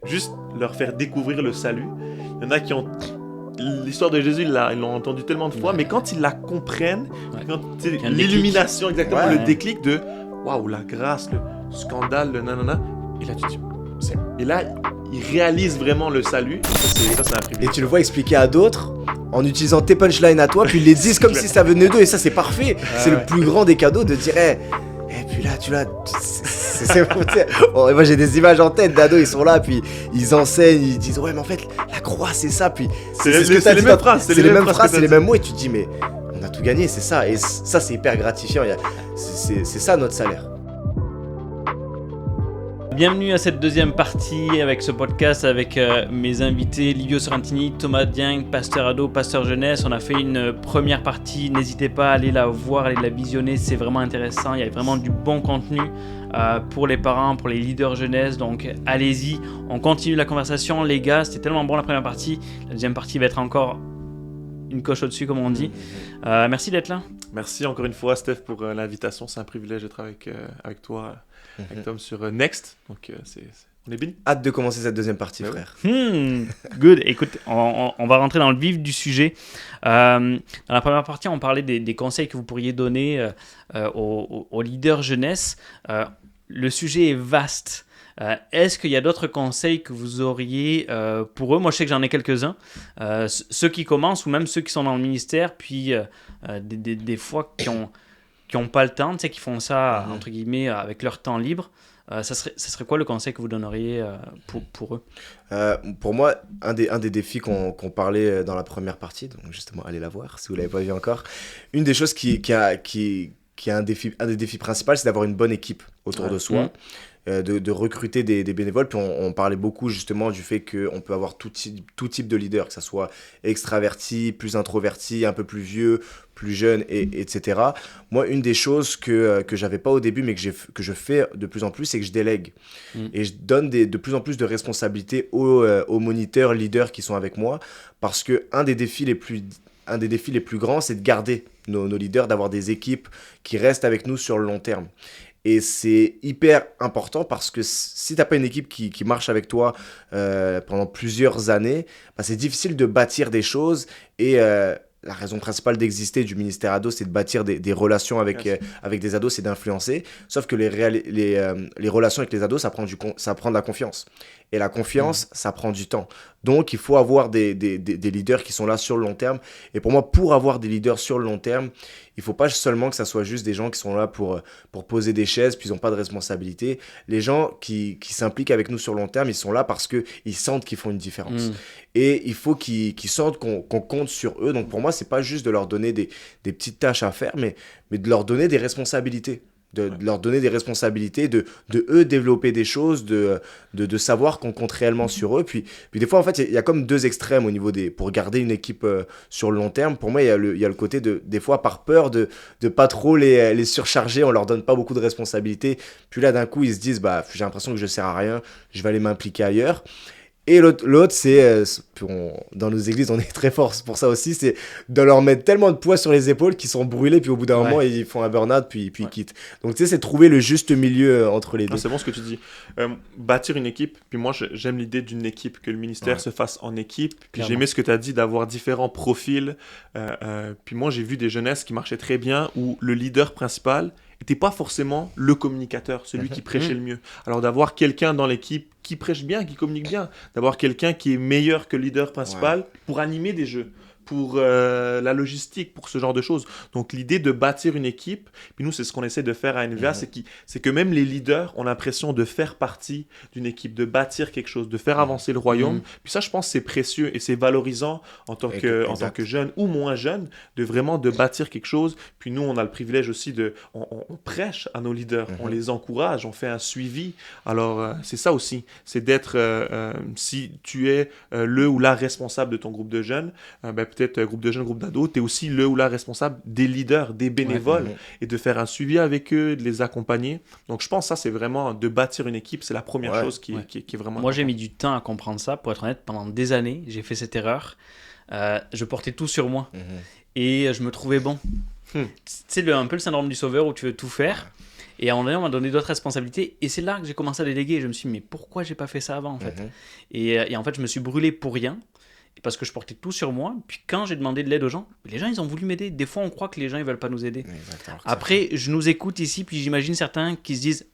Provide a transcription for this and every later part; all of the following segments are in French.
juste leur faire découvrir le salut. Il y en a qui ont l'histoire de Jésus, ils l'ont entendu tellement de fois, mais quand ils la comprennent, quand l'illumination, exactement, le déclic de waouh, la grâce, le scandale, le nanana, et là tu te dis, et là ils réalisent vraiment le salut, et ça c'est un privilège. Et tu le vois expliquer à d'autres en utilisant tes punchlines à toi, puis ils les disent comme si ça venait d'eux, et ça c'est parfait. C'est le plus grand des cadeaux de dire et puis là tu l'as, c'est bon, moi j'ai des images en tête d'ados, ils sont là, puis ils enseignent, ils disent ouais mais en fait la croix c'est ça, puis c'est les mêmes phrases, c'est les mêmes phrases, c'est les mêmes mots, et tu te dis mais on a tout gagné, c'est ça, et ça c'est hyper gratifiant, c'est ça notre salaire. Bienvenue à cette deuxième partie avec ce podcast avec mes invités Livio Sorrentini, Thomas Dieng, pasteur ado, pasteur jeunesse. On a fait une première partie, n'hésitez pas à aller la voir, à aller la visionner, c'est vraiment intéressant, il y a vraiment du bon contenu pour les parents, pour les leaders jeunesse, donc allez-y, on continue la conversation les gars, c'était tellement bon la première partie, la deuxième partie va être encore une coche au-dessus comme on dit. Merci d'être là. Merci encore une fois Steph pour l'invitation, c'est un privilège d'être avec toi, avec Tom sur Next, donc on est bénis. Hâte de commencer cette deuxième partie, frère. Good, écoute, on va rentrer dans le vif du sujet. Dans la première partie, on parlait des conseils que vous pourriez donner aux leaders jeunesse. Le sujet est vaste. Est-ce qu'il y a d'autres conseils que vous auriez pour eux? Moi, je sais que j'en ai quelques-uns. Ceux qui commencent ou même ceux qui sont dans le ministère, puis des fois qui ont pas le temps, tu sais, qui font ça, entre guillemets, avec leur temps libre. Ça serait quoi le conseil que vous donneriez pour eux? Pour moi, un des défis qu'on parlait dans la première partie, donc justement, allez la voir si vous ne l'avez pas vu encore, une des choses qui est un des défis principaux, c'est d'avoir une bonne équipe autour de soi. De recruter des bénévoles, puis on parlait beaucoup justement du fait qu'on peut avoir tout type de leader, que ça soit extraverti, plus introverti, un peu plus vieux, plus jeune, etc. Moi, une des choses que j'avais pas au début, mais que je fais de plus en plus, c'est que je délègue. Et je donne de plus en plus de responsabilités aux moniteurs, leaders qui sont avec moi, parce que un des défis les plus grands, c'est de garder nos leaders, d'avoir des équipes qui restent avec nous sur le long terme. Et c'est hyper important parce que si tu n'as pas une équipe qui marche avec toi pendant plusieurs années, bah, c'est difficile de bâtir des choses. Et la raison principale d'exister du ministère ado, c'est de bâtir des relations avec des ados, c'est d'influencer. Sauf que les relations avec les ados, ça prend de la confiance. Et la confiance, ça prend du temps. Donc, il faut avoir des leaders qui sont là sur le long terme. Et pour moi, pour avoir des leaders sur le long terme, il ne faut pas seulement que ça soit juste des gens qui sont là pour poser des chaises, puis ils n'ont pas de responsabilité. Les gens qui s'impliquent avec nous sur le long terme, ils sont là parce qu'ils sentent qu'ils font une différence. Et il faut qu'ils sentent qu'on compte sur eux. Donc, pour moi, ce n'est pas juste de leur donner des petites tâches à faire, mais de leur donner des responsabilités. De leur donner des responsabilités, de eux développer des choses, de savoir qu'on compte réellement sur eux. Puis des fois, en fait, il y a comme deux extrêmes au niveau pour garder une équipe sur le long terme. Pour moi, il y a le côté des fois, par peur de pas trop les surcharger, on leur donne pas beaucoup de responsabilités. Puis là, d'un coup, ils se disent, bah, j'ai l'impression que je sers à rien, je vais aller m'impliquer ailleurs. Et l'autre, c'est, dans nos églises, on est très fort pour ça aussi, c'est de leur mettre tellement de poids sur les épaules qu'ils sont brûlés, puis au bout d'un moment, ils font un burn-out, puis ils quittent. Donc, tu sais, c'est trouver le juste milieu entre les deux. C'est bon ce que tu dis. Bâtir une équipe, puis moi, j'aime l'idée d'une équipe, que le ministère se fasse en équipe. Puis j'ai aimé ce que tu as dit, d'avoir différents profils. Puis moi, j'ai vu des jeunesses qui marchaient très bien, où le leader principal n'était pas forcément le communicateur, celui qui prêchait le mieux. Alors d'avoir quelqu'un dans l'équipe qui prêche bien, qui communique bien, d'avoir quelqu'un qui est meilleur que le leader principal pour animer des jeux, pour la logistique, pour ce genre de choses. Donc l'idée de bâtir une équipe, puis nous c'est ce qu'on essaie de faire à NVA, c'est que même les leaders ont l'impression de faire partie d'une équipe, de bâtir quelque chose, de faire avancer le royaume. Puis ça je pense c'est précieux et c'est valorisant en tant que jeune ou moins jeune, de bâtir quelque chose. Puis nous on a le privilège aussi on prêche à nos leaders, on les encourage, on fait un suivi. Alors c'est ça aussi, c'est d'être, si tu es le ou la responsable de ton groupe de jeunes, peut-être groupe de jeunes, groupe d'ados, tu es aussi le ou la responsable des leaders, des bénévoles, et de faire un suivi avec eux, de les accompagner. Donc je pense que ça, c'est vraiment de bâtir une équipe, c'est la première chose qui est vraiment Moi, j'ai mis du temps à comprendre ça, pour être honnête, pendant des années, j'ai fait cette erreur. Je portais tout sur moi, et je me trouvais bon. Tu sais, un peu le syndrome du sauveur où tu veux tout faire. Et à un moment donné, on m'a donné d'autres responsabilités. Et c'est là que j'ai commencé à déléguer. Je me suis dit, mais pourquoi j'ai pas fait ça avant, en fait? Et en fait, je me suis brûlé pour rien. Parce que je portais tout sur moi. Puis quand j'ai demandé de l'aide aux gens, les gens, ils ont voulu m'aider. Des fois, on croit que les gens, ils veulent pas nous aider. Exactement. Après, je nous écoute ici, puis j'imagine certains qui se disent,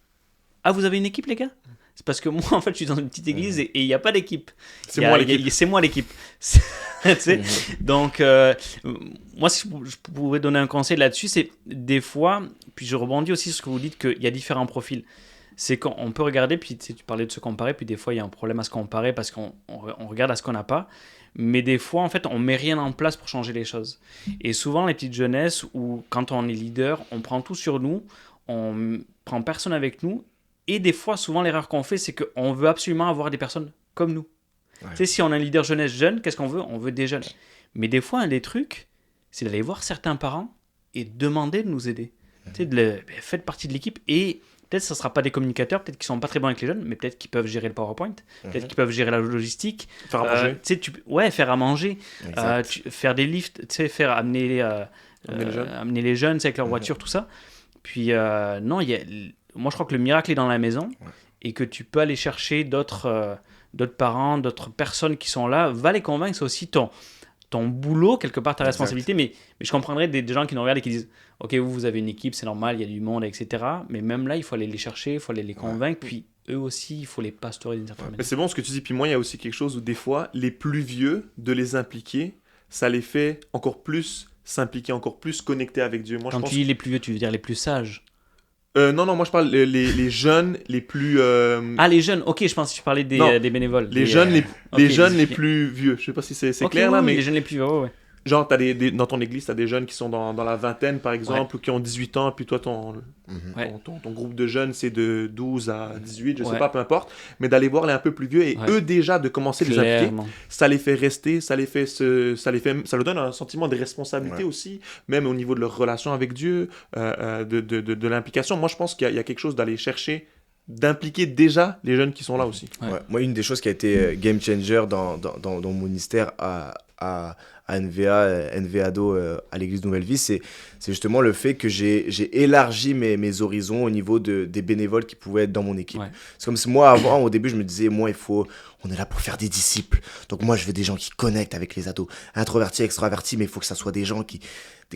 ah, vous avez une équipe, les gars? C'est parce que moi, en fait, je suis dans une petite église et il n'y a pas d'équipe. C'est moi l'équipe. C'est moi l'équipe. Tu sais? Donc, moi, si je pouvais donner un conseil là-dessus, c'est des fois, puis je rebondis aussi sur ce que vous dites, qu'il y a différents profils. C'est qu'on peut regarder, puis tu parlais de se comparer, puis des fois, il y a un problème à se comparer parce qu'on regarde à ce qu'on n'a pas. Mais des fois, en fait, on met rien en place pour changer les choses. Et souvent, les petites jeunesses, ou quand on est leader, on prend tout sur nous, on prend personne avec nous. Et des fois, souvent, l'erreur qu'on fait, c'est qu'on veut absolument avoir des personnes comme nous. Ouais. Tu sais, si on a un leader jeunesse jeune, qu'est-ce qu'on veut? On veut des jeunes. Mais des fois, un des trucs, c'est d'aller voir certains parents et demander de nous aider. Tu sais, faites partie de l'équipe et peut-être que ce ne sera pas des communicateurs, peut-être qu'ils ne sont pas très bons avec les jeunes, mais peut-être qu'ils peuvent gérer le PowerPoint, peut-être qu'ils peuvent gérer la logistique. Faire à manger. Faire à manger, faire des lifts, tu sais, amener les jeunes avec leur voiture, tout ça. Puis, non, moi, je crois que le miracle est dans la maison et que tu peux aller chercher d'autres parents, d'autres personnes qui sont là. Va les convaincre, c'est aussi ton boulot, quelque part, ta responsabilité. Mais je comprendrais des gens qui nous regardent et qui disent « Ok, vous avez une équipe, c'est normal, il y a du monde, etc. » Mais même là, il faut aller les chercher, il faut aller les convaincre. Puis eux aussi, il faut les pastorer d'une certaine manière. Mais c'est bon ce que tu dis. Puis moi, il y a aussi quelque chose où des fois, les plus vieux, de les impliquer, ça les fait encore plus s'impliquer, encore plus connecter avec Dieu. Moi, quand tu dis les plus vieux, tu veux dire les plus sages? Non, moi je parle les jeunes les plus... Ah, les jeunes, ok, je pense que tu parlais des bénévoles. Les jeunes, les plus vieux. Je sais pas si c'est clair là, mais... les jeunes les plus vieux, ouais. Genre, dans ton église, tu as des jeunes qui sont dans la vingtaine, par exemple, ou qui ont 18 ans, puis toi, ton groupe de jeunes, c'est de 12 à 18, je sais pas, peu importe. Mais d'aller voir les un peu plus vieux, et eux, déjà, de commencer à les impliquer, ça les fait rester, ça leur donne un sentiment de responsabilité aussi, même au niveau de leur relation avec Dieu, de l'implication. Moi, je pense qu'il y a quelque chose d'aller chercher, d'impliquer déjà les jeunes qui sont là aussi. Moi, une des choses qui a été game changer dans mon ministère à NVAdo à l'église Nouvelle-Vie, c'est justement le fait que j'ai élargi mes horizons au niveau des bénévoles qui pouvaient être dans mon équipe. C'est comme si moi, avant, au début, je me disais, moi, on est là pour faire des disciples. Donc moi, je veux des gens qui connectent avec les ados. Introvertis, extravertis, mais il faut que ça soit des gens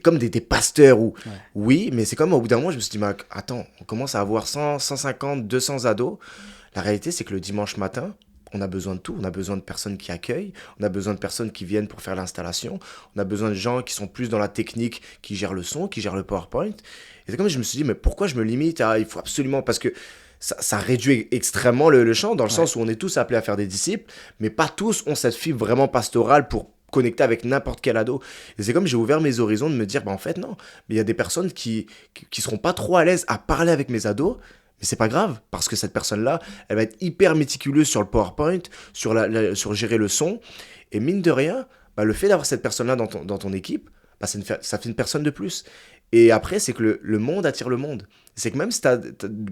comme des pasteurs. Oui, mais c'est comme au bout d'un moment, je me suis dit, mais attends, on commence à avoir 100, 150, 200 ados. La réalité, c'est que le dimanche matin, on a besoin de tout. On a besoin de personnes qui accueillent. On a besoin de personnes qui viennent pour faire l'installation. On a besoin de gens qui sont plus dans la technique, qui gèrent le son, qui gèrent le PowerPoint. Et c'est comme je me suis dit, mais pourquoi je me limite à... Il faut absolument... Parce que ça réduit extrêmement le champ, dans le sens où on est tous appelés à faire des disciples, mais pas tous ont cette fibre vraiment pastorale pour connecter avec n'importe quel ado. Et c'est comme j'ai ouvert mes horizons de me dire, en fait, non. Mais il y a des personnes qui seront pas trop à l'aise à parler avec mes ados. Mais c'est pas grave, parce que cette personne-là, elle va être hyper méticuleuse sur le PowerPoint, sur gérer le son. Et mine de rien, le fait d'avoir cette personne-là dans ton équipe, ça fait une personne de plus. Et après, c'est que le monde attire le monde. C'est que même si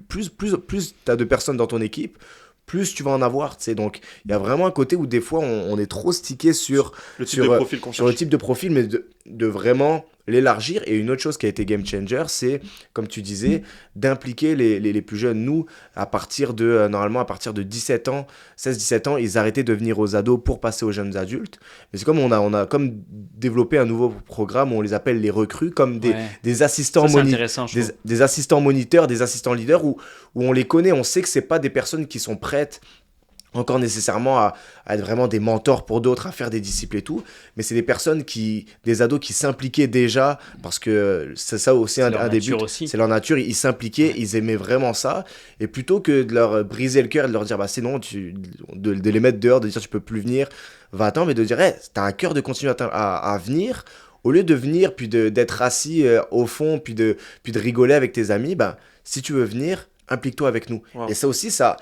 plus tu as de personnes dans ton équipe, plus tu vas en avoir. Donc, il y a vraiment un côté où des fois, on est trop stické sur le type de profil qu'on cherche. Sur le type de profil, mais de vraiment l'élargir. Et une autre chose qui a été game changer, c'est, comme tu disais, d'impliquer les plus jeunes. Nous, normalement, à partir de 16-17 ans, ils arrêtaient de venir aux ados pour passer aux jeunes adultes. Mais c'est comme on a comme développé un nouveau programme où on les appelle les recrues, comme des assistants des assistants moniteurs, des assistants leaders, où on les connaît, on sait que c'est pas des personnes qui sont prêtes encore nécessairement à être vraiment des mentors pour d'autres, à faire des disciples et tout, mais c'est des ados qui s'impliquaient déjà, parce que c'est ça aussi un des buts, c'est leur nature, ils s'impliquaient, ils aimaient vraiment ça, et plutôt que de leur briser le cœur et de leur dire c'est non, de les mettre dehors, de dire tu peux plus venir, va-t'en, mais de dire t'as un cœur de continuer à venir, au lieu de venir puis d'être assis au fond puis de rigoler avec tes amis, si tu veux venir, implique-toi avec nous. Wow. Et ça aussi, ça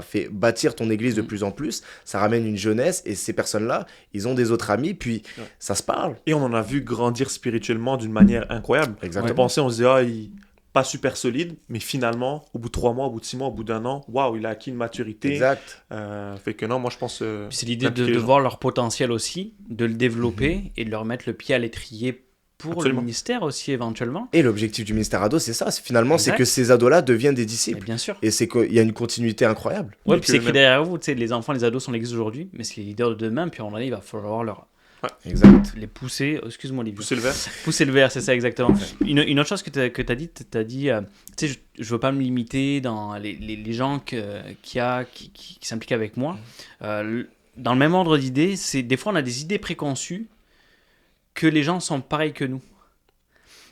fait bâtir ton église de plus en plus. Ça ramène une jeunesse et ces personnes-là, ils ont des autres amis, puis ça se parle. Et on en a vu grandir spirituellement d'une manière incroyable. Exactement. On pensait, on se disait, pas super solide, mais finalement, au bout de 3 mois, au bout de 6 mois, au bout d'un an, waouh, il a acquis une maturité. Exact. Fait que non, moi je pense... c'est l'idée de voir leur potentiel aussi, de le développer et de leur mettre le pied à l'étrier pour Absolument. le ministère aussi éventuellement. Et l'objectif du ministère ado, c'est ça. Finalement, c'est Exact. que ces ados-là deviennent des Mais disciples. bien sûr. Et c'est qu'il y a une continuité incroyable. Ouais, Et puis que c'est écrit même- derrière vous, tu sais, les enfants, les ados sont l'ex aujourd'hui, mais c'est les leaders de demain, puis à un moment donné, il va falloir Exact. les pousser. Excuse-moi, les Pousser le verre. Pousser le verre, c'est ça exactement. Une autre chose que tu as dit, tu sais, je veux pas me limiter dans les gens qui s'impliquent avec moi. Dans le même ordre d'idées, c'est des fois on a des idées préconçues que les gens sont pareils que nous.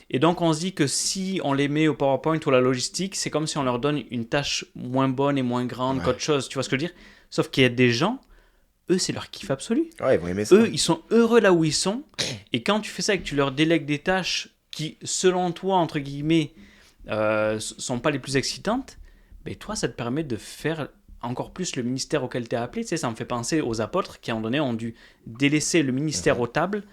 Et donc on se dit que si on les met au PowerPoint ou à la logistique, c'est comme si on leur donne une tâche moins bonne et moins grande qu'autre chose. Tu vois ce que je veux dire? Sauf qu'il y a des gens, eux, c'est leur kiff absolu. Ouais, ils vont aimer ça. Eux, ils sont heureux là où ils sont. Et quand tu fais ça et que tu leur délègues des tâches qui, selon toi, entre guillemets, sont pas les plus excitantes, ben toi, ça te permet de faire encore plus le ministère auquel tu es appelé. Tu sais, ça me fait penser aux apôtres qui, à un moment donné, ont dû délaisser le ministère aux tables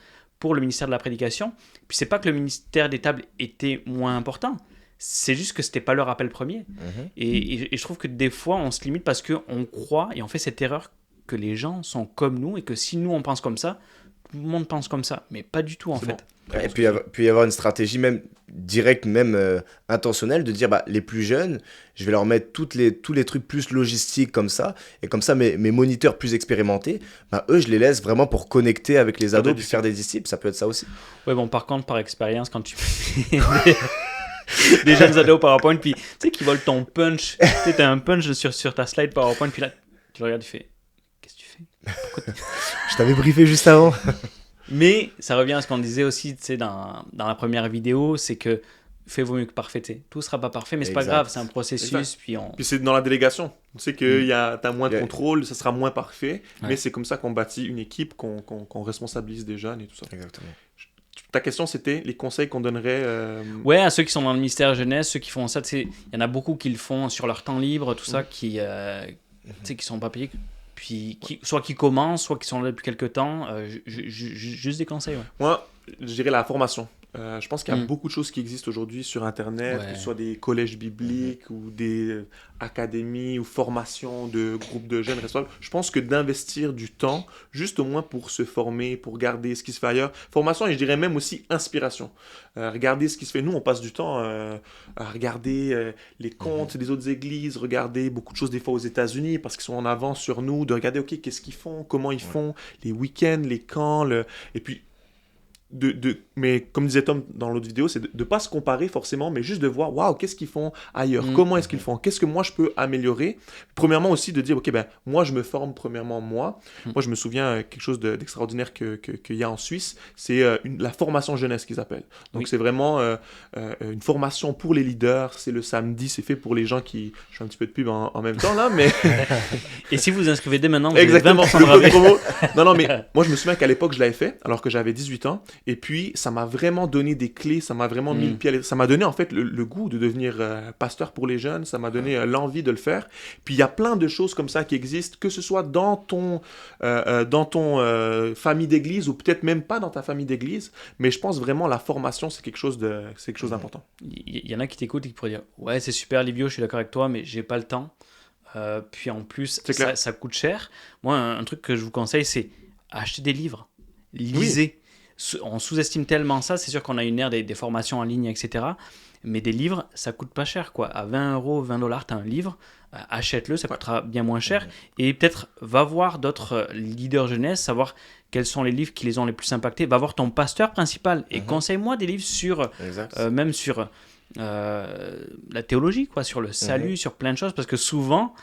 pour le ministère de la prédication. Puis c'est pas que le ministère des tables était moins important. C'est juste que c'était pas leur appel premier. Et je trouve que des fois, on se limite parce qu'on croit et on fait cette erreur que les gens sont comme nous et que si nous on pense comme ça, tout le monde pense comme ça, mais pas du tout en C'est fait. bon. Ouais, et puis y avoir une stratégie même directe, même intentionnelle, de dire les plus jeunes, je vais leur mettre tous les trucs plus logistiques comme ça, et comme ça mes moniteurs plus expérimentés, eux je les laisse vraiment pour connecter avec les ados, puis faire des disciples, ça peut être ça aussi. Ouais, bon, par contre, par expérience, quand tu des jeunes ados au PowerPoint, puis tu sais qu'ils volent ton punch, tu sais, t'as un punch sur ta slide PowerPoint, puis là tu le regardes, tu fais qu'est-ce que tu fais? Je t'avais briefé juste avant. Mais ça revient à ce qu'on disait aussi, tu sais, dans la première vidéo, c'est que fait vaut mieux que parfait. Tu sais. Tout sera pas parfait, mais c'est pas Exact. grave, c'est un processus. Exact. Puis on... Puis c'est dans la délégation. Tu sais que t'as moins de Yeah. contrôle, ça sera moins parfait, Ouais. mais c'est comme ça qu'on bâtit une équipe, qu'on responsabilise des jeunes et tout ça. Exactement. Ta question, c'était les conseils qu'on donnerait. Ouais, à ceux qui sont dans le ministère jeunesse, ceux qui font ça, tu sais, il y en a beaucoup qui le font sur leur temps libre, tout ça, tu sais, qui sont pas payés. Puis soit qui commencent, soit qui sont là depuis quelques temps. Juste des conseils, ouais. Moi, je dirais la formation. Je pense qu'il y a Mm. beaucoup de choses qui existent aujourd'hui sur Internet, Ouais. que ce soit des collèges bibliques ou des académies ou formations de groupes de jeunes responsables. Je pense que d'investir du temps, juste au moins pour se former, pour regarder ce qui se fait ailleurs. Formation et je dirais même aussi inspiration. Regarder ce qui se fait. Nous, on passe du temps à regarder les comptes des autres églises, regarder beaucoup de choses des fois aux États-Unis parce qu'ils sont en avance sur nous, de regarder, ok, qu'est-ce qu'ils font, comment ils font, les week-ends, les camps, et puis mais comme disait Tom dans l'autre vidéo, c'est de ne pas se comparer forcément, mais juste de voir, waouh, qu'est-ce qu'ils font ailleurs, comment est-ce qu'ils font, qu'est-ce que moi je peux améliorer. Premièrement aussi de dire, ok, ben moi je me forme premièrement moi. Moi je me souviens quelque chose d'extraordinaire qu'il y a en Suisse, c'est la formation jeunesse qu'ils appellent. Donc Oui. c'est vraiment une formation pour les leaders, c'est le samedi, c'est fait pour les gens qui... Je fais un petit peu de pub en même temps là, mais... Et si vous vous inscrivez dès maintenant, vous avez Exactement, 20% de le code rabais. promo. Non, mais moi je me souviens qu'à l'époque je l'avais fait alors que j'avais 18 ans et puis ça m'a vraiment donné des clés, ça m'a vraiment mis le pied ça m'a donné en fait le goût de devenir pasteur pour les jeunes, ça m'a donné l'envie de le faire. Puis il y a plein de choses comme ça qui existent, que ce soit dans ton famille d'église ou peut-être même pas dans ta famille d'église, mais je pense vraiment la formation c'est quelque chose d'important. Il y en a qui t'écoutent et qui pourraient dire ouais, c'est super Livio, je suis d'accord avec toi, mais j'ai pas le temps. Puis en plus, C'est clair. ça coûte cher. Moi, un truc que je vous conseille, c'est acheter des livres. Lisez. On sous-estime tellement ça. C'est sûr qu'on a une ère des formations en ligne, etc. Mais des livres, ça coûte pas cher, quoi. À 20 €, 20 $, tu as un livre. Achète-le, ça coûtera bien moins cher. Et peut-être va voir d'autres leaders jeunesse, savoir quels sont les livres qui les ont les plus impactés. Va voir ton pasteur principal et conseille-moi des livres sur, même sur la théologie, quoi, sur le salut, sur plein de choses. Parce que souvent,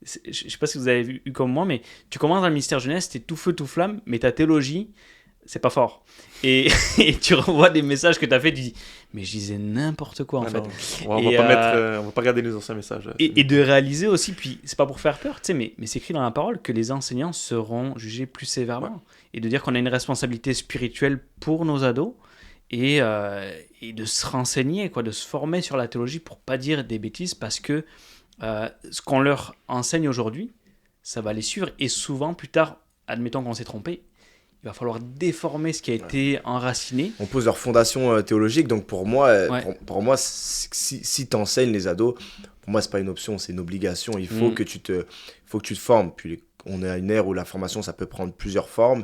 je sais pas si vous avez vu comme moi, mais tu commences dans le ministère jeunesse, t'es tout feu, tout flamme, mais ta théologie, c'est pas fort. Et tu renvoies des messages que tu as fait, tu dis, mais je disais n'importe quoi en fait. Non, on va pas regarder les anciens messages. Et de réaliser aussi, puis c'est pas pour faire peur, tu sais, mais c'est écrit dans la parole que les enseignants seront jugés plus sévèrement. Ouais. Et de dire qu'on a une responsabilité spirituelle pour nos ados et de se renseigner, quoi, de se former sur la théologie pour pas dire des bêtises parce que ce qu'on leur enseigne aujourd'hui, ça va les suivre. Et souvent, plus tard, admettons qu'on s'est trompé, il va falloir déformer ce qui a été enraciné. On pose leur fondation théologique, donc pour moi, pour moi si tu enseignes les ados, pour moi, c'est pas une option, c'est une obligation. Il faut que tu te formes. Puis on est à une ère où la formation, ça peut prendre plusieurs formes.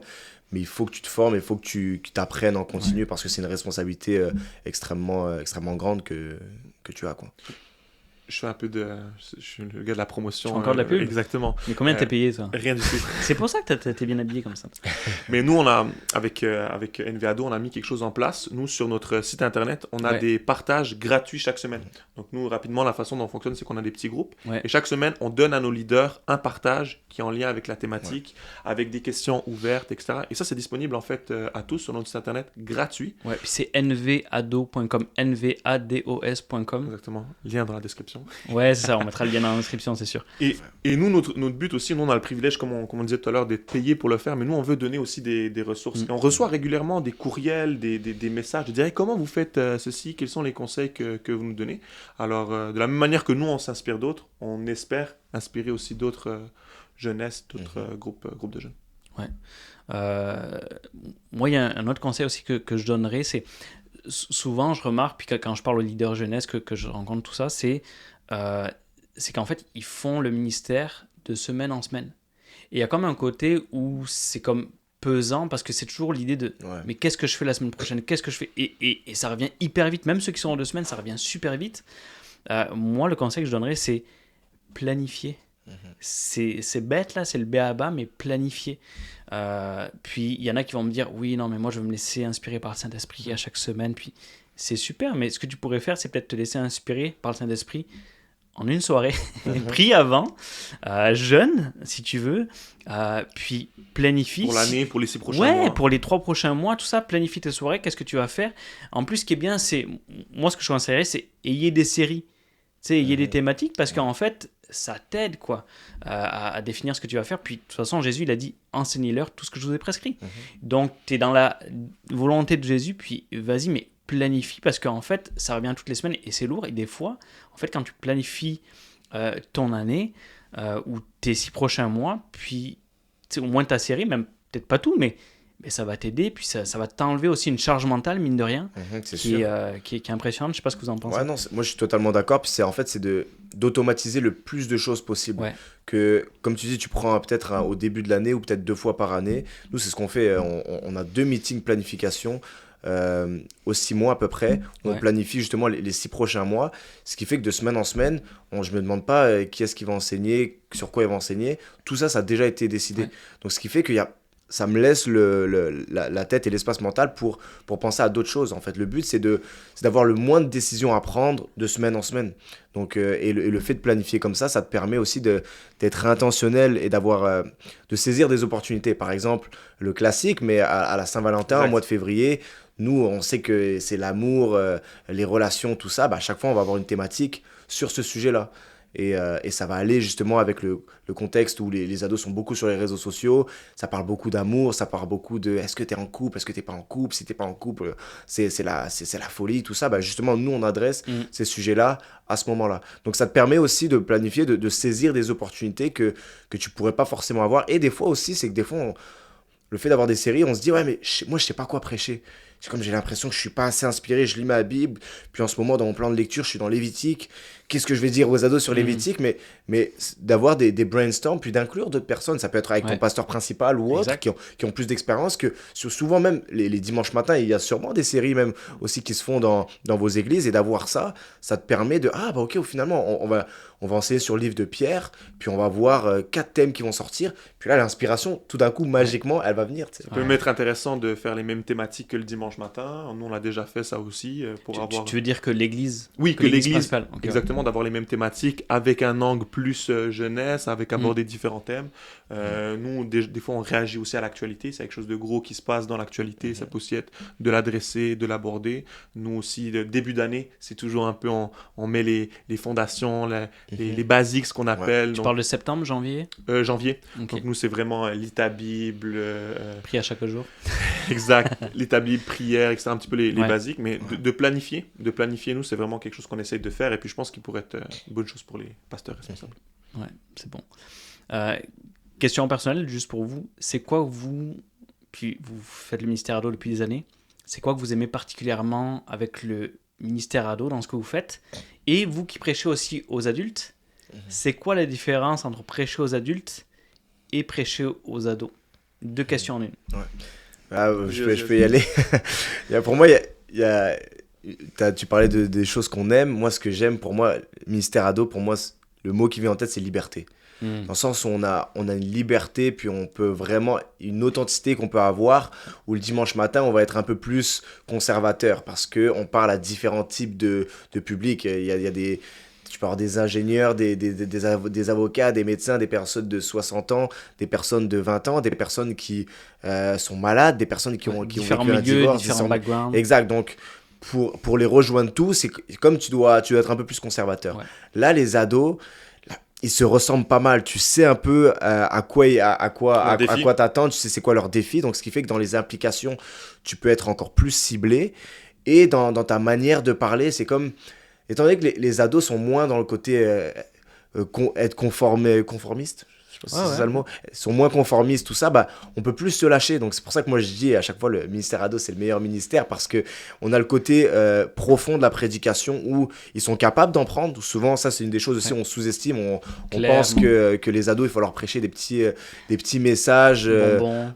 mais il faut que tu te formes, il faut que tu apprennes en continu parce que c'est une responsabilité extrêmement grande que tu as, quoi. Je fais un peu de... Je suis le gars de la promotion. Tu fais encore de la pub? Exactement. Mais combien t'es payé, toi? Rien du tout. C'est pour ça que t'es bien habillé comme ça. Mais nous, avec NVADO, on a mis quelque chose en place. Nous, sur notre site internet, on a des partages gratuits chaque semaine. Donc nous, rapidement, la façon dont on fonctionne, c'est qu'on a des petits groupes. Et chaque semaine, on donne à nos leaders un partage qui est en lien avec la thématique, avec des questions ouvertes, etc. Et ça, c'est disponible en fait à tous sur notre site internet, gratuit. Ouais, puis c'est nvado.com, nvados.com. Exactement. Lien dans la description. Ouais, c'est ça, on mettra le lien dans la description, c'est sûr. Et nous, notre but aussi, nous, on a le privilège, comme on disait tout à l'heure, d'être payé pour le faire, mais nous, on veut donner aussi des ressources. Et on reçoit régulièrement des courriels, des messages, de dire hey, comment vous faites ceci, quels sont les conseils que vous nous donnez. Alors, de la même manière que nous, on s'inspire d'autres, on espère inspirer aussi d'autres jeunesses, d'autres groupes de jeunes. Ouais. Moi, il y a un autre conseil aussi que je donnerais, c'est souvent, je remarque, puis quand je parle aux leaders jeunesse, que je rencontre tout ça, c'est qu'en fait, ils font le ministère de semaine en semaine. Et il y a comme un côté où c'est comme pesant, parce que c'est toujours l'idée de mais qu'est-ce que je fais la semaine prochaine, qu'est-ce que je fais, et ça revient hyper vite, même ceux qui sont en 2 semaines, ça revient super vite. Moi, le conseil que je donnerais, c'est planifier. C'est bête là, c'est le b.a.-ba, mais planifier. Puis il y en a qui vont me dire oui, non, mais moi je veux me laisser inspirer par le Saint-Esprit à chaque semaine. Puis c'est super, mais ce que tu pourrais faire, c'est peut-être te laisser inspirer par le Saint-Esprit en une soirée, pris avant, jeune si tu veux, puis planifie. Pour l'année, pour les 6 prochains mois. Ouais, pour les 3 prochains mois, tout ça, planifie tes soirées, qu'est-ce que tu vas faire. En plus, ce qui est bien, c'est, moi ce que je conseillerais, c'est ayez des séries. Tu sais, ayez des thématiques, parce qu'en fait, ça t'aide quoi, à définir ce que tu vas faire. Puis de toute façon, Jésus, il a dit enseignez-leur tout ce que je vous ai prescrit. Donc, tu es dans la volonté de Jésus, puis vas-y, mais planifie, parce qu'en fait, ça revient toutes les semaines et c'est lourd. Et des fois, en fait, quand tu planifies ton année ou tes 6 prochains mois, puis au moins ta série, même peut-être pas tout, mais ça va t'aider, puis ça va t'enlever aussi une charge mentale, mine de rien, qui est impressionnante. Je sais pas ce que vous en pensez. Ouais, non, moi je suis totalement d'accord. Puis c'est d'automatiser le plus de choses possible. Que, comme tu dis, tu prends peut-être au début de l'année ou peut-être 2 fois par année. Nous, c'est ce qu'on fait. On a 2 meetings planification aux 6 mois à peu près. On planifie justement les 6 prochains mois. Ce qui fait que de semaine en semaine, je me demande pas qui est-ce qui va enseigner, sur quoi il va enseigner. Tout ça, ça a déjà été décidé. Donc, ce qui fait ça me laisse la tête et l'espace mental pour penser à d'autres choses. En fait, le but, c'est d'avoir le moins de décisions à prendre de semaine en semaine. Donc, et le fait de planifier comme ça te permet aussi d'être intentionnel et de saisir des opportunités. Par exemple, le classique, mais à la Saint-Valentin, au mois de février, nous, on sait que c'est l'amour, les relations, tout ça. À chaque fois, on va avoir une thématique sur ce sujet-là. Et ça va aller justement avec le contexte où les ados sont beaucoup sur les réseaux sociaux. Ça parle beaucoup d'amour, ça parle beaucoup de est-ce que t'es en couple, est-ce que t'es pas en couple, si t'es pas en couple, c'est la folie, tout ça. Justement, nous, on adresse ces sujets-là à ce moment-là. Donc, ça te permet aussi de planifier, de saisir des opportunités que tu pourrais pas forcément avoir. Et des fois aussi, c'est que des fois, le fait d'avoir des séries, on se dit, ouais, mais moi, je sais pas quoi prêcher. C'est comme j'ai l'impression que je suis pas assez inspiré, je lis ma Bible, puis en ce moment, dans mon plan de lecture, je suis dans Lévitique. Qu'est-ce que je vais dire aux ados sur Lévitique, mais d'avoir des brainstorms, puis d'inclure d'autres personnes. Ça peut être avec ton pasteur principal ou autre, qui ont plus d'expérience. Que souvent, même les dimanches matins, il y a sûrement des séries même aussi qui se font dans vos églises. Et d'avoir ça te permet de, ok, finalement, on va enseigner sur le livre de Pierre, puis on va voir 4 thèmes qui vont sortir. Puis là, l'inspiration, tout d'un coup, magiquement, elle va venir. Ça peut même être intéressant de faire les mêmes thématiques que le dimanche matin. Nous, on a déjà fait ça aussi. Tu veux dire que l'église... Oui, que l'église principale. Okay. Exactement, d'avoir les mêmes thématiques avec un angle plus jeunesse, avec aborder différents thèmes. Nous, des fois, on réagit aussi à l'actualité. C'est quelque chose de gros qui se passe dans l'actualité. Ça peut aussi être de l'adresser, de l'aborder. Nous aussi, le début d'année, c'est toujours un peu, on met les fondations, les basiques, ce qu'on appelle. Tu parles de septembre, janvier Janvier. Okay. Donc nous, c'est vraiment lit ta Bible. Prier à chaque jour. Exact. Lit ta Bible, prière, etc. Un petit peu les basiques. Mais de planifier, nous, c'est vraiment quelque chose qu'on essaye de faire. Et puis je pense qu'il pourrait être une bonne chose pour les pasteurs responsables. Ouais, c'est bon. Question personnelle, juste pour vous. C'est quoi puis vous faites le ministère ado depuis des années, c'est quoi que vous aimez particulièrement avec le ministère ado dans ce que vous faites? Et vous qui prêchez aussi aux adultes, c'est quoi la différence entre prêcher aux adultes et prêcher aux ados? 2 questions en une. Je peux y aller. Pour moi, tu parlais des choses qu'on aime. Moi, ce que j'aime, pour moi, ministère ado, pour moi, le mot qui vient en tête, c'est liberté. Dans le sens où on a une liberté, puis on peut vraiment, une authenticité qu'on peut avoir, où le dimanche matin, on va être un peu plus conservateur, parce qu'on parle à différents types de publics. Tu peux avoir des ingénieurs, des avocats, des médecins, des personnes de 60 ans, des personnes de 20 ans, des personnes qui sont malades, des personnes qui ont vécu un divorce. Différents backgrounds. Exact, donc pour les rejoindre tous, c'est comme tu dois être un peu plus conservateur. Ouais. Là, les ados, ils se ressemblent pas mal. Tu sais un peu à quoi t'attendre, tu sais c'est quoi leur défi. Donc, ce qui fait que dans les implications, tu peux être encore plus ciblé. Et dans ta manière de parler, c'est comme... Étant donné que les ados sont moins dans le côté être conformiste, je sais pas si c'est ça le mot, sont moins conformistes, tout ça, on peut plus se lâcher. Donc c'est pour ça que moi je dis à chaque fois le ministère ado c'est le meilleur ministère, parce qu'on a le côté profond de la prédication où ils sont capables d'en prendre. Souvent ça c'est une des choses aussi, on sous-estime, on pense que les ados il faut leur prêcher des petits messages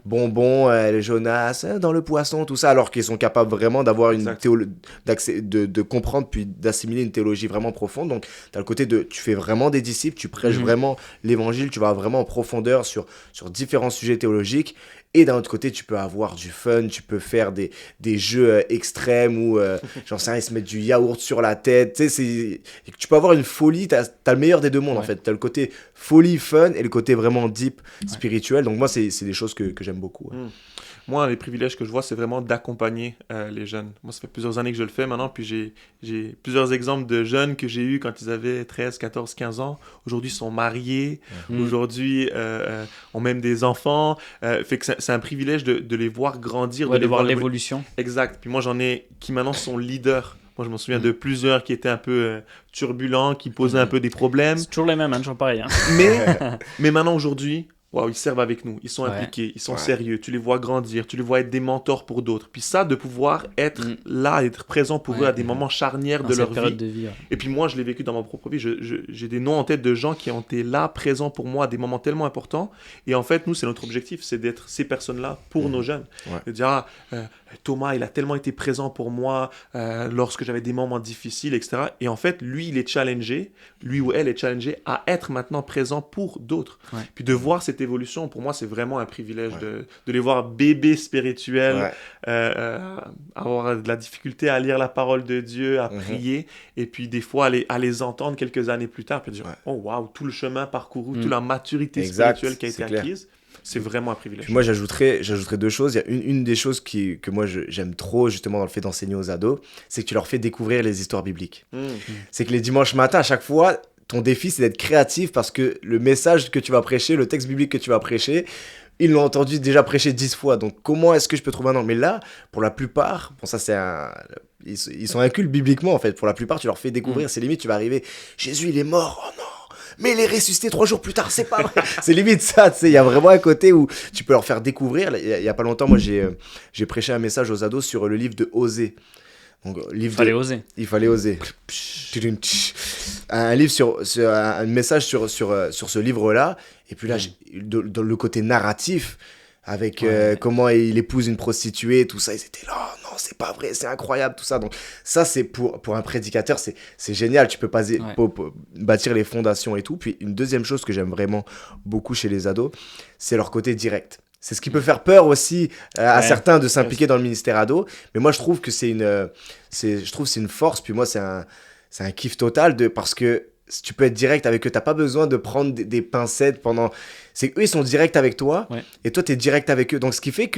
bonbons, les Jonas dans le poisson, tout ça, alors qu'ils sont capables vraiment d'avoir une de comprendre puis d'assimiler une théologie vraiment profonde. Donc tu as le côté de tu fais vraiment des disciples, tu prêches vraiment l'évangile, tu vas vraiment en profondeur sur différents sujets théologiques. Et d'un autre côté, tu peux avoir du fun, tu peux faire des jeux extrêmes où, j'en sais rien, ils se mettent du yaourt sur la tête. Tu peux avoir une folie, t'as le meilleur des deux mondes en fait. T'as le côté folie, fun et le côté vraiment deep, spirituel. Donc moi, c'est des choses que j'aime beaucoup. Moi, les privilèges que je vois, c'est vraiment d'accompagner les jeunes. Moi, ça fait plusieurs années que je le fais maintenant, puis j'ai plusieurs exemples de jeunes que j'ai eus quand ils avaient 13, 14, 15 ans. Aujourd'hui, ils sont mariés. Aujourd'hui, ont même des enfants. Fait que c'est un privilège de les voir grandir. De voir l'évolution. Exact. Puis moi, j'en ai qui maintenant sont leaders. Moi, je m'en souviens de plusieurs qui étaient un peu turbulents, qui posaient un peu des problèmes. C'est toujours les mêmes, toujours pareil. Mais maintenant, aujourd'hui... Wow, ils servent avec nous, ils sont impliqués, ils sont sérieux, tu les vois grandir, tu les vois être des mentors pour d'autres. Puis ça, de pouvoir être là, être présent pour eux à des moments charnières de leur vie. De vie. Et puis moi, je l'ai vécu dans ma propre vie. J'ai des noms en tête de gens qui ont été là, présents pour moi à des moments tellement importants. Et en fait, nous, c'est notre objectif, c'est d'être ces personnes-là pour nos jeunes. De dire, Thomas, il a tellement été présent pour moi lorsque j'avais des moments difficiles, etc. Et en fait, lui, il est challengé, lui ou elle est challengé à être maintenant présent pour d'autres. Puis de voir cette évolution, pour moi, c'est vraiment un privilège de les voir bébés spirituels, avoir de la difficulté à lire la parole de Dieu, à prier, et puis des fois à les entendre quelques années plus tard, puis dire, oh wow, tout le chemin parcouru, toute la maturité spirituelle qui a été acquise. C'est vraiment un privilège. Puis moi, j'ajouterais 2 choses. Il y a une des choses que moi, j'aime trop, justement, dans le fait d'enseigner aux ados, c'est que tu leur fais découvrir les histoires bibliques. C'est que les dimanches matins, à chaque fois, ton défi, c'est d'être créatif, parce que le message que tu vas prêcher, le texte biblique que tu vas prêcher, ils l'ont entendu déjà prêcher 10 fois. Donc, comment est-ce que je peux trouver un nom ? Mais là, pour la plupart, ça, ils sont incultes bibliquement, en fait. Pour la plupart, tu leur fais découvrir. C'est limite, tu vas arriver, Jésus, il est mort. Oh non, mais il est ressuscité 3 jours plus tard, c'est pas vrai. C'est limite ça, tu sais. Il y a vraiment un côté où tu peux leur faire découvrir. Il y a pas longtemps, moi, j'ai prêché un message aux ados sur le livre de Osée. Donc, il fallait oser. Un livre un message sur ce livre-là. Et puis là, dans le côté narratif, avec comment il épouse une prostituée, tout ça, ils étaient là, oh non, c'est pas vrai, c'est incroyable, tout ça. Donc ça, c'est pour un prédicateur, c'est génial, tu peux bâtir les fondations et tout. Puis une deuxième chose que j'aime vraiment beaucoup chez les ados, c'est leur côté direct. C'est ce qui peut faire peur aussi à certains de s'impliquer dans le ministère ado. Mais moi, je trouve que c'est une force. Puis moi, c'est un kiff total parce que tu peux être direct avec eux. Tu n'as pas besoin de prendre des pincettes pendant... C'est qu'eux, ils sont directs avec toi et toi, tu es direct avec eux. Donc, ce qui fait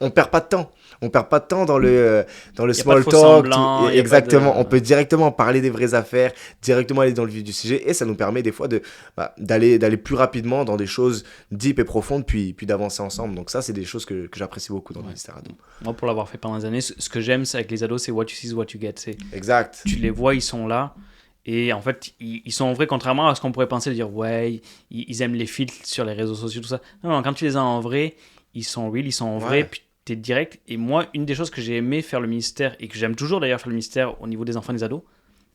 on ne perd pas de temps. On ne perd pas de temps dans le small talk. Exactement. On peut directement parler des vraies affaires, directement aller dans le vif du sujet. Et ça nous permet des fois d'aller plus rapidement dans des choses deep et profondes, puis d'avancer ensemble. Donc ça, c'est des choses que j'apprécie beaucoup dans le ministère ado. Moi, pour l'avoir fait pendant des années, ce que j'aime avec les ados, c'est what you see is what you get. Exact. Tu les vois, ils sont là. Et en fait, ils sont en vrai, contrairement à ce qu'on pourrait penser, de dire ils aiment les filtres sur les réseaux sociaux, tout ça. Non, quand tu les as en vrai, ils sont real, ils sont en vrai, puis t'es direct. Et moi, une des choses que j'ai aimé faire le ministère, et que j'aime toujours d'ailleurs faire le ministère au niveau des enfants et des ados,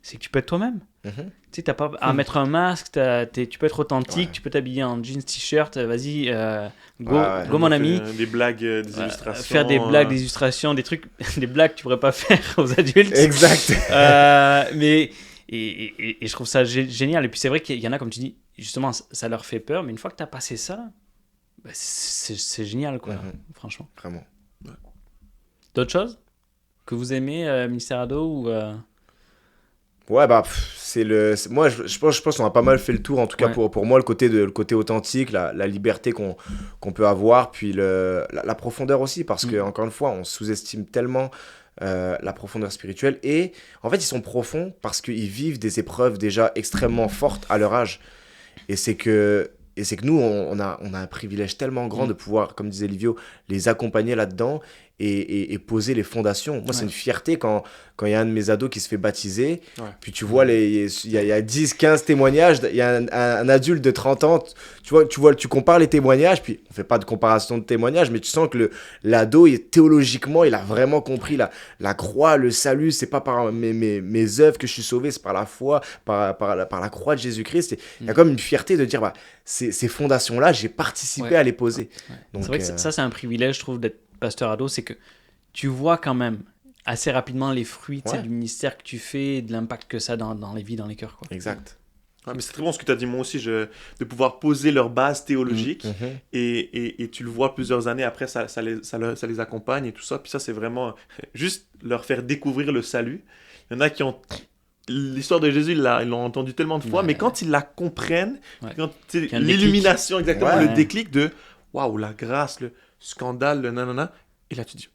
c'est que tu peux être toi-même. Mhm. Tu sais, t'as pas à mettre un masque, tu peux être authentique, tu peux t'habiller en jeans, t-shirt, vas-y, go mon ami. Des blagues, des illustrations. Faire des blagues, des illustrations, des trucs, des blagues que tu pourrais pas faire aux adultes. Exact. Mais je trouve ça génial. Et puis c'est vrai qu'il y en a, comme tu dis, justement, ça leur fait peur, mais une fois que t'as passé ça, bah, c'est génial, quoi, franchement. Vraiment. Ouais. D'autres choses que vous aimez, Ministère Ado ou Ouais, bah, moi, je pense qu'on a pas mal fait le tour, en tout cas pour moi, le côté authentique, la liberté qu'on peut avoir, puis la profondeur aussi, parce que, encore une fois, on sous-estime tellement la profondeur spirituelle. Et en fait, ils sont profonds parce qu'ils vivent des épreuves déjà extrêmement fortes à leur âge. Et c'est que nous, on a un privilège tellement grand de pouvoir, comme disait Livio, les accompagner là-dedans et poser les fondations. Moi, c'est une fierté quand il y a un de mes ados qui se fait baptiser, puis tu vois, il y a 10, 15 témoignages, il y a un adulte de 30 ans, tu compares les témoignages, puis on fait pas de comparaison de témoignages, mais tu sens que l'ado, théologiquement, il a vraiment compris la croix, le salut, c'est pas par mes œuvres que je suis sauvé, c'est par la foi, par la croix de Jésus-Christ. Il y a comme une fierté de dire, bah, ces fondations-là, j'ai participé à les poser. Donc, c'est vrai que ça, c'est un privilège, je trouve, d'être pasteur ado, c'est que tu vois quand même assez rapidement les fruits du ministère que tu fais et de l'impact que ça a dans les vies, dans les cœurs, quoi. Exact. Ouais, mais c'est très bon ce que tu as dit, moi aussi, de pouvoir poser leur base théologique et tu le vois plusieurs années après, ça les accompagne et tout ça. Puis ça, c'est vraiment juste leur faire découvrir le salut. Il y en a qui ont... L'histoire de Jésus, ils l'ont entendu tellement de fois, mais quand ils la comprennent, quand l'illumination, exactement, le déclic de waouh, la grâce, le scandale, le nanana, et là tu dis,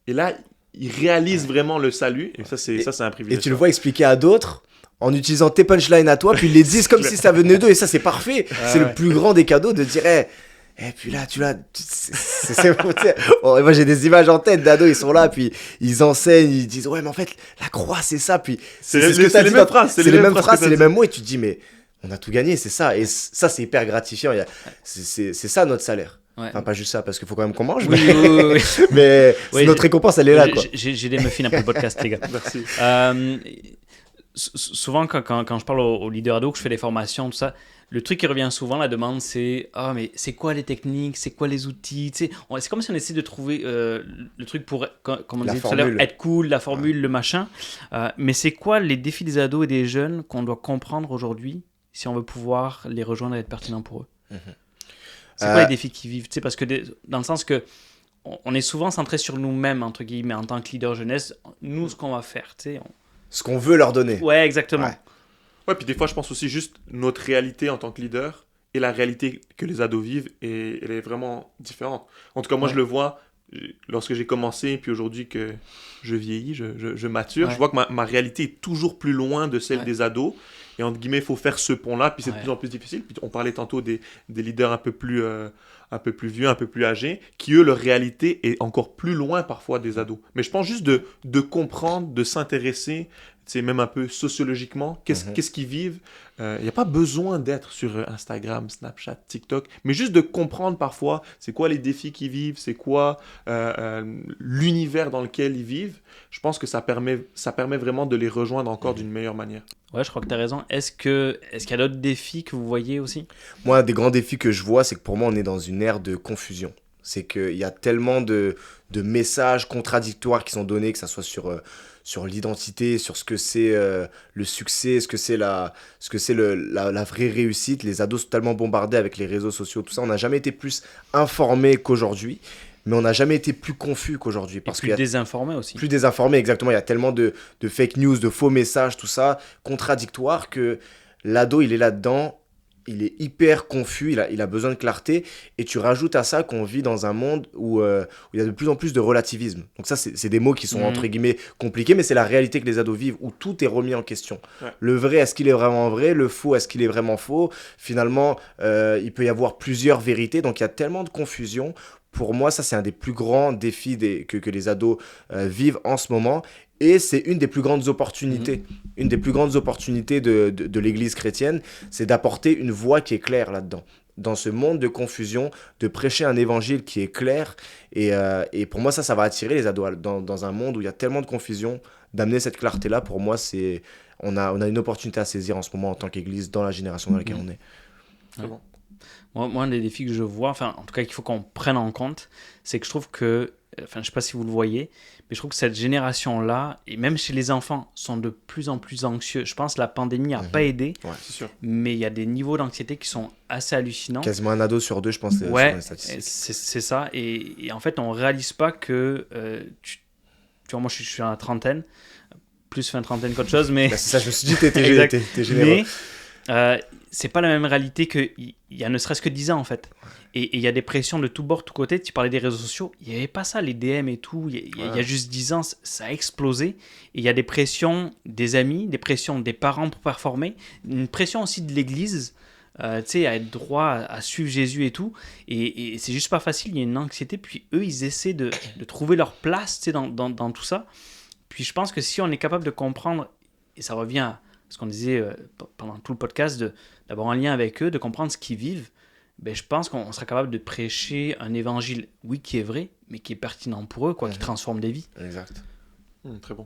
et là ils réalisent vraiment le salut, et ça c'est un privilège. Et tu le vois expliquer à d'autres en utilisant tes punchlines à toi, puis ils les disent comme si ça venait d'eux, et ça c'est parfait. C'est le plus grand des cadeaux de dire, et puis là, moi j'ai des images en tête d'ados, ils sont là, puis ils enseignent, ils disent ouais, mais en fait, la croix c'est ça, puis c'est les mêmes phrases, c'est les mêmes phrases, c'est les mêmes mots, et tu te dis, mais on a tout gagné, c'est ça, et ça c'est hyper gratifiant. C'est ça notre salaire. Enfin, pas juste ça, parce qu'il faut quand même qu'on mange, mais notre récompense elle est là, quoi. J'ai des muffins après le podcast, les gars. Merci. Souvent, quand je parle aux leaders ados, que je fais des formations, tout ça, le truc qui revient souvent, la demande, c'est « Ah, mais c'est quoi les techniques? C'est quoi les outils ?» C'est comme si on essayait de trouver le truc pour, comme on disait tout à l'heure, être cool, la formule, le machin. Mais c'est quoi les défis des ados et des jeunes qu'on doit comprendre aujourd'hui si on veut pouvoir les rejoindre et être pertinent pour eux? C'est quoi les défis qu'ils vivent? Parce que dans le sens que on est souvent centré sur nous-mêmes, entre guillemets, en tant que leader jeunesse. Nous, ce qu'on va faire, ce qu'on veut leur donner. Ouais, exactement. Ouais, puis des fois, je pense aussi juste notre réalité en tant que leader et la réalité que les ados vivent, et elle est vraiment différente. En tout cas, moi, je le vois lorsque j'ai commencé, puis aujourd'hui que je vieillis, je mature, je vois que ma réalité est toujours plus loin de celle des ados. Et entre guillemets, il faut faire ce pont-là, puis c'est de plus en plus difficile. Puis on parlait tantôt des leaders un peu plus vieux, un peu plus âgés, qui eux, leur réalité est encore plus loin parfois des ados. Mais je pense juste de comprendre, de s'intéresser, même un peu sociologiquement, qu'est-ce qu'ils vivent. Il n'y a pas besoin d'être sur Instagram, Snapchat, TikTok, mais juste de comprendre parfois c'est quoi les défis qu'ils vivent, c'est quoi l'univers dans lequel ils vivent. Je pense que ça permet vraiment de les rejoindre encore d'une meilleure manière. Ouais, je crois que tu as raison. Est-ce qu'il y a d'autres défis que vous voyez aussi? Moi, un des grands défis que je vois, c'est que pour moi, on est dans une ère de confusion. C'est qu'il y a tellement de messages contradictoires qui sont donnés, que ça soit sur l'identité, sur ce que c'est le succès, ce que c'est la vraie réussite. Les ados sont tellement bombardés avec les réseaux sociaux, tout ça. On n'a jamais été plus informés qu'aujourd'hui. Mais on n'a jamais été plus confus qu'aujourd'hui. Et plus désinformés aussi. Plus désinformés, exactement. Il y a tellement de fake news, de faux messages, tout ça, contradictoires, que l'ado, il est là-dedans, il est hyper confus, il a besoin de clarté. Et tu rajoutes à ça qu'on vit dans un monde où il y a de plus en plus de relativisme. Donc ça, c'est des mots qui sont, entre guillemets, compliqués, mais c'est la réalité que les ados vivent, où tout est remis en question. Ouais. Le vrai, est-ce qu'il est vraiment vrai? Le faux, est-ce qu'il est vraiment faux? Finalement, il peut y avoir plusieurs vérités. Donc il y a tellement de confusion. Pour moi, ça, c'est un des plus grands défis que les ados vivent en ce moment. Et c'est une des plus grandes opportunités. Une des plus grandes opportunités de l'Église chrétienne, c'est d'apporter une voix qui est claire là-dedans. Dans ce monde de confusion, de prêcher un évangile qui est clair. Et pour moi, ça va attirer les ados. Dans un monde où il y a tellement de confusion, d'amener cette clarté-là, pour moi, on a une opportunité à saisir en ce moment en tant qu'Église dans la génération dans laquelle on est. C'est bon. Moi, un des défis que je vois, enfin, en tout cas, qu'il faut qu'on prenne en compte, c'est que je trouve que, enfin, je sais pas si vous le voyez, mais je trouve que cette génération-là, et même chez les enfants, sont de plus en plus anxieux. Je pense que la pandémie n'a pas aidé, Ouais. C'est sûr. mais il y a des niveaux d'anxiété qui sont assez hallucinants. Quasiment un ado sur deux, je pense, Ouais, sur les statistiques. c'est ça. Et en fait, on réalise pas que, tu vois, moi, je suis dans la trentaine, plus fin trentaine qu'autre chose, mais... Bah, c'est ça, je me suis dit, t'es Mais généreux. c'est pas la même réalité qu'il y a ne serait-ce que 10 ans en fait. Et il y a des pressions de tous bords, tous côtés. Tu parlais des réseaux sociaux, il n'y avait pas ça, les DM et tout. Il y a juste 10 ans, ça a explosé. Et il y a des pressions des amis, des pressions des parents pour performer, une pression aussi de l'église, tu sais, à être droit, à suivre Jésus et tout. Et c'est juste pas facile, il y a une anxiété. Puis eux, ils essaient de trouver leur place, tu sais, dans tout ça. Puis je pense que si on est capable de comprendre, et ça revient à ce qu'on disait pendant tout le podcast, d'avoir un lien avec eux, de comprendre ce qu'ils vivent, ben, je pense qu'on sera capable de prêcher un évangile, oui, qui est vrai, mais qui est pertinent pour eux, quoi, qui transforme des vies. Exact. Très bon.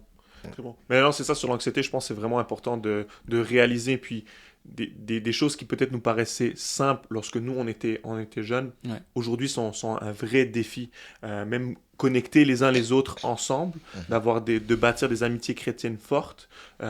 Très bon. Mais alors, c'est ça, sur l'anxiété, je pense que c'est vraiment important de réaliser, puis des choses qui peut-être nous paraissaient simples lorsque nous, on était jeunes, aujourd'hui sont un vrai défi. Même connecter les uns les autres ensemble, de bâtir des amitiés chrétiennes fortes,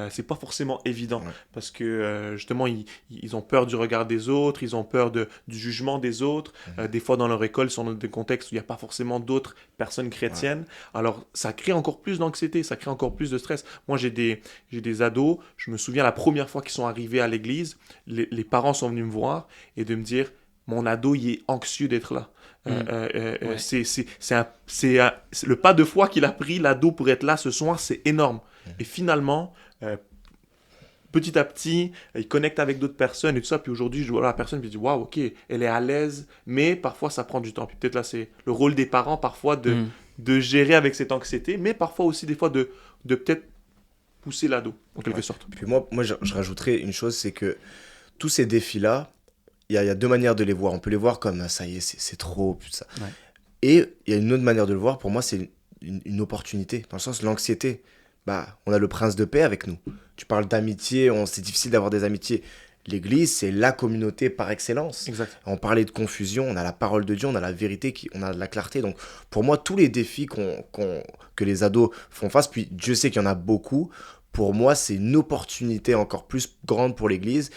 c'est pas forcément évident, parce que justement, ils ont peur du regard des autres, ils ont peur du jugement des autres. Des fois, dans leur école, ils sont dans des contextes où il n'y a pas forcément d'autres personnes chrétiennes. Alors, ça crée encore plus d'anxiété, ça crée encore plus de stress. Moi, j'ai des ados, je me souviens la première fois qu'ils sont arrivés à l'église, les parents sont venus me voir et de me dire, mon ado, il est anxieux d'être là. C'est le pas de foi qu'il a pris, l'ado, pour être là ce soir, c'est énorme. Et finalement, petit à petit, il connecte avec d'autres personnes et tout ça. Puis aujourd'hui, je vois la personne et je dis, waouh, ok, elle est à l'aise, mais parfois ça prend du temps. Puis peut-être là, c'est le rôle des parents parfois de gérer avec cette anxiété, mais parfois aussi des fois de peut-être pousser l'ado, en quelque sorte. Puis moi je rajouterais une chose, c'est que tous ces défis-là, il y a deux manières de les voir. On peut les voir comme ça y est, c'est trop, tout ça. Ouais. Et il y a une autre manière de le voir, pour moi, c'est une opportunité. Dans le sens, l'anxiété, on a le prince de paix avec nous. Tu parles d'amitié, c'est difficile d'avoir des amitiés. L'église, c'est la communauté par excellence. Exact. On parlait de confusion, on a la parole de Dieu, on a la vérité, on a de la clarté. Donc, pour moi, tous les défis que les ados font face, puis Dieu sait qu'il y en a beaucoup, pour moi, c'est une opportunité encore plus grande pour l'église.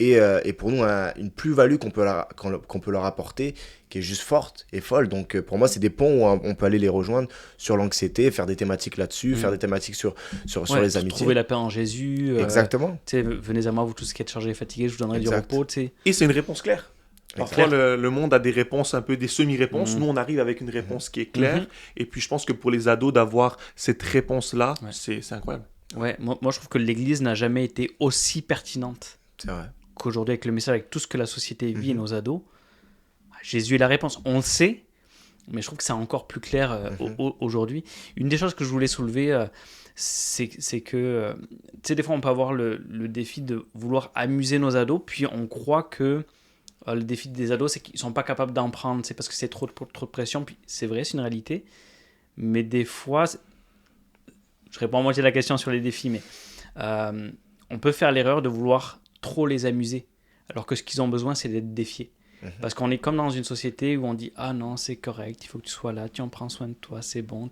Et pour nous, une plus-value qu'on peut leur apporter, qui est juste forte et folle. Donc pour moi, c'est des ponts où on peut aller les rejoindre sur l'anxiété, faire des thématiques là-dessus, faire des thématiques sur les amitiés. Trouver la paix en Jésus. Exactement. Venez à moi, vous tous qui êtes chargés et fatigués, je vous donnerai du repos. Et c'est une réponse claire. Parfois, le monde a des réponses, un peu des semi-réponses. Nous, on arrive avec une réponse qui est claire. Et puis, je pense que pour les ados, d'avoir cette réponse-là, c'est incroyable. Ouais, moi, je trouve que l'Église n'a jamais été aussi pertinente. C'est vrai. Qu'aujourd'hui, avec le message, avec tout ce que la société vit et nos ados, Jésus est la réponse. On le sait, mais je trouve que c'est encore plus clair aujourd'hui. Une des choses que je voulais soulever, c'est que, tu sais, des fois, on peut avoir le défi de vouloir amuser nos ados, puis on croit que le défi des ados, c'est qu'ils ne sont pas capables d'en prendre, c'est parce que c'est trop de pression. Puis c'est vrai, c'est une réalité, mais des fois, je réponds à moitié de la question sur les défis, mais on peut faire l'erreur de vouloir trop les amuser, alors que ce qu'ils ont besoin, c'est d'être défiés. Parce qu'on est comme dans une société où on dit « Ah non, c'est correct, il faut que tu sois là, tu en prends soin de toi, c'est bon. »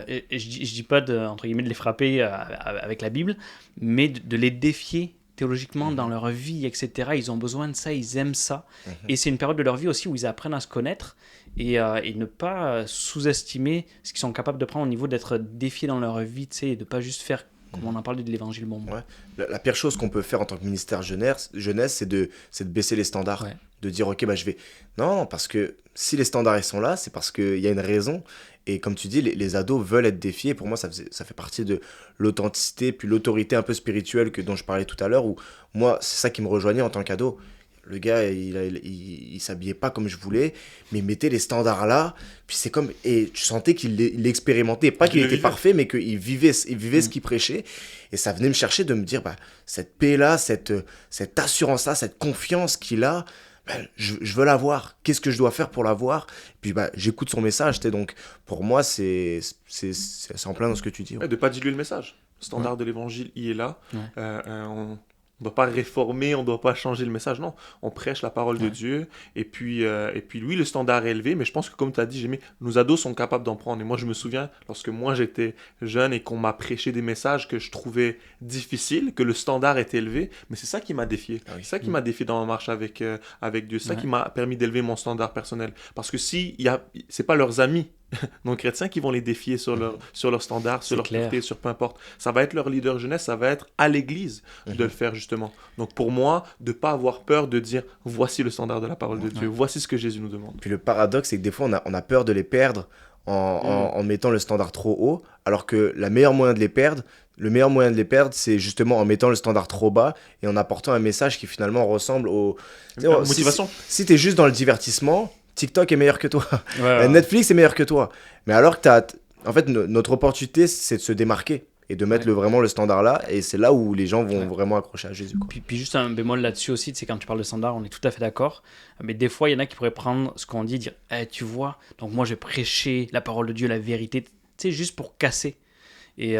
Et je dis pas entre guillemets de les frapper avec la Bible, mais de les défier théologiquement dans leur vie, etc. Ils ont besoin de ça, ils aiment ça. Et c'est une période de leur vie aussi où ils apprennent à se connaître et ne pas sous-estimer ce qu'ils sont capables de prendre au niveau d'être défiés dans leur vie, et de pas juste faire comme on en parle de l'évangile bonbon. Ouais. La pire chose qu'on peut faire en tant que ministère jeunesse, c'est de baisser les standards. Ouais. De dire, ok, je vais... Non, parce que si les standards ils sont là, c'est parce qu'il y a une raison. Et comme tu dis, les ados veulent être défiés. Pour moi, ça fait partie de l'authenticité, puis l'autorité un peu spirituelle dont je parlais tout à l'heure, où moi, c'est ça qui me rejoignait en tant qu'ado. Le gars, il s'habillait pas comme je voulais, mais il mettait les standards là. Puis c'est comme... Et tu sentais qu'il l'expérimentait. Pas qu'il était parfait, mais qu'il vivait ce qu'il prêchait. Et ça venait me chercher de me dire, cette paix-là, cette assurance-là, cette confiance qu'il a, je veux l'avoir. Qu'est-ce que je dois faire pour l'avoir? Puis j'écoute son message. Donc pour moi, c'est en plein dans ce que tu dis. Ouais, de ne pas diluer le message. Le standard de l'évangile, il est là. Ouais. On ne doit pas réformer, on ne doit pas changer le message. Non, on prêche la parole de Dieu. Et puis, oui, le standard est élevé, mais je pense que, comme tu as dit, Jérémie, nos ados sont capables d'en prendre. Et moi, je me souviens, lorsque moi, j'étais jeune et qu'on m'a prêché des messages que je trouvais difficiles, que le standard était élevé, mais c'est ça qui m'a défié. Ah oui. C'est ça qui m'a défié dans ma marche avec Dieu. C'est ça qui m'a permis d'élever mon standard personnel. Parce que c'est pas leurs amis non chrétiens qui vont les défier sur leur standard, sur leur pureté, sur peu importe. Ça va être leur leader jeunesse, ça va être à l'église de le faire justement. Donc pour moi, de ne pas avoir peur de dire voici le standard de la parole de Dieu, voici ce que Jésus nous demande. Puis le paradoxe, c'est que des fois, on a peur de les perdre en mettant le standard trop haut, alors que le meilleur moyen de les perdre, c'est justement en mettant le standard trop bas et en apportant un message qui finalement ressemble au... motivation. Si tu es juste dans le divertissement, TikTok est meilleur que toi. Ouais. Netflix est meilleur que toi. Mais alors que en fait, notre opportunité, c'est de se démarquer et de mettre vraiment le standard là. Et c'est là où les gens vont vraiment accrocher à Jésus. Quoi. Puis juste un bémol là-dessus aussi, c'est quand tu parles de standard, on est tout à fait d'accord. Mais des fois, il y en a qui pourraient prendre ce qu'on dit et dire tu vois, donc moi, je vais prêcher la parole de Dieu, la vérité, tu sais, juste pour casser. Et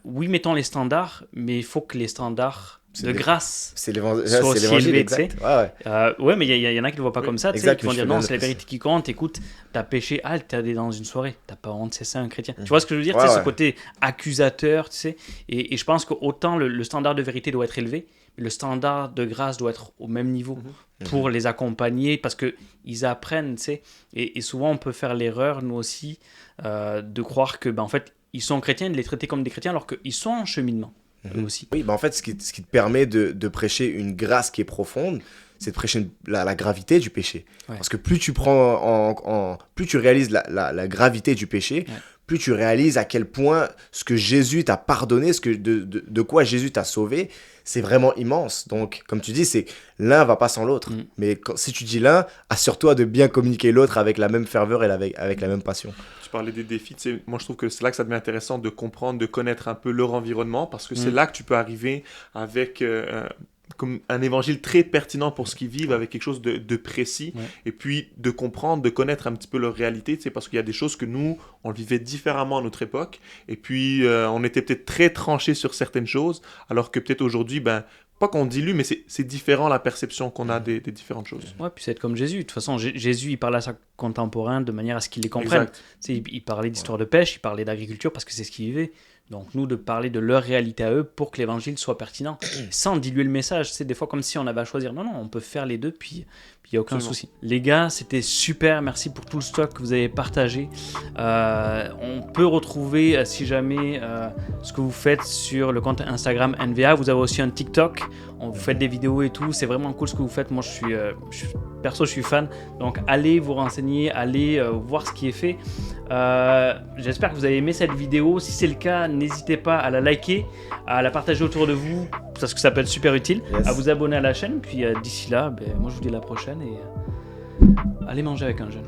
oui, mettons les standards, mais il faut que les standards grâce c'est l'évangile exact. Ouais, mais il y en a qui le voient pas comme ça, tu sais, qui vont dire non, c'est la vérité qui compte. Écoute, t'as péché, t'es allé dans une soirée, t'as pas honte, c'est ça un chrétien. Tu vois ce que je veux dire, ce côté accusateur, tu sais. Et je pense qu'autant le standard de vérité doit être élevé, mais le standard de grâce doit être au même niveau pour les accompagner, parce que ils apprennent, tu sais. Et souvent on peut faire l'erreur, nous aussi, de croire que en fait ils sont chrétiens, de les traiter comme des chrétiens alors qu'ils sont en cheminement. Aussi. Oui, en fait, ce qui te permet de prêcher une grâce qui est profonde, c'est de prêcher la gravité du péché. Parce que plus tu plus tu réalises la gravité du péché, plus tu réalises à quel point ce que Jésus t'a pardonné, de quoi Jésus t'a sauvé, c'est vraiment immense. Donc, comme tu dis, c'est l'un va pas sans l'autre. Mais si tu dis l'un, assure-toi de bien communiquer l'autre avec la même ferveur et avec la même passion. Parler des défis, moi je trouve que c'est là que ça devient intéressant de comprendre, de connaître un peu leur environnement, parce que c'est là que tu peux arriver avec comme un évangile très pertinent pour ce qu'ils vivent, avec quelque chose de précis, et puis de comprendre, de connaître un petit peu leur réalité, parce qu'il y a des choses que nous, on le vivait différemment à notre époque, et puis on était peut-être très tranchés sur certaines choses, alors que peut-être aujourd'hui, pas qu'on dilue, mais c'est différent la perception qu'on a des différentes choses. Ouais, puis c'est être comme Jésus. De toute façon, Jésus, il parlait à sa contemporain de manière à ce qu'il les comprenne. Il parlait d'histoire de pêche, il parlait d'agriculture parce que c'est ce qu'il vivait. Donc nous, de parler de leur réalité à eux pour que l'évangile soit pertinent, sans diluer le message. C'est des fois comme si on avait à choisir. Non, on peut faire les deux, puis il n'y a aucun souci. Les gars, c'était super. Merci pour tout le stock que vous avez partagé. On peut retrouver, si jamais, ce que vous faites sur le compte Instagram NVA. Vous avez aussi un TikTok. Vous faites des vidéos et tout. C'est vraiment cool ce que vous faites. Moi, perso, je suis fan. Donc, allez vous renseigner, allez voir ce qui est fait. J'espère que vous avez aimé cette vidéo. Si c'est le cas, n'hésitez pas à la liker, à la partager autour de vous, parce que ça peut être super utile, à vous abonner à la chaîne. Puis d'ici là, moi je vous dis à la prochaine et allez manger avec un jeune.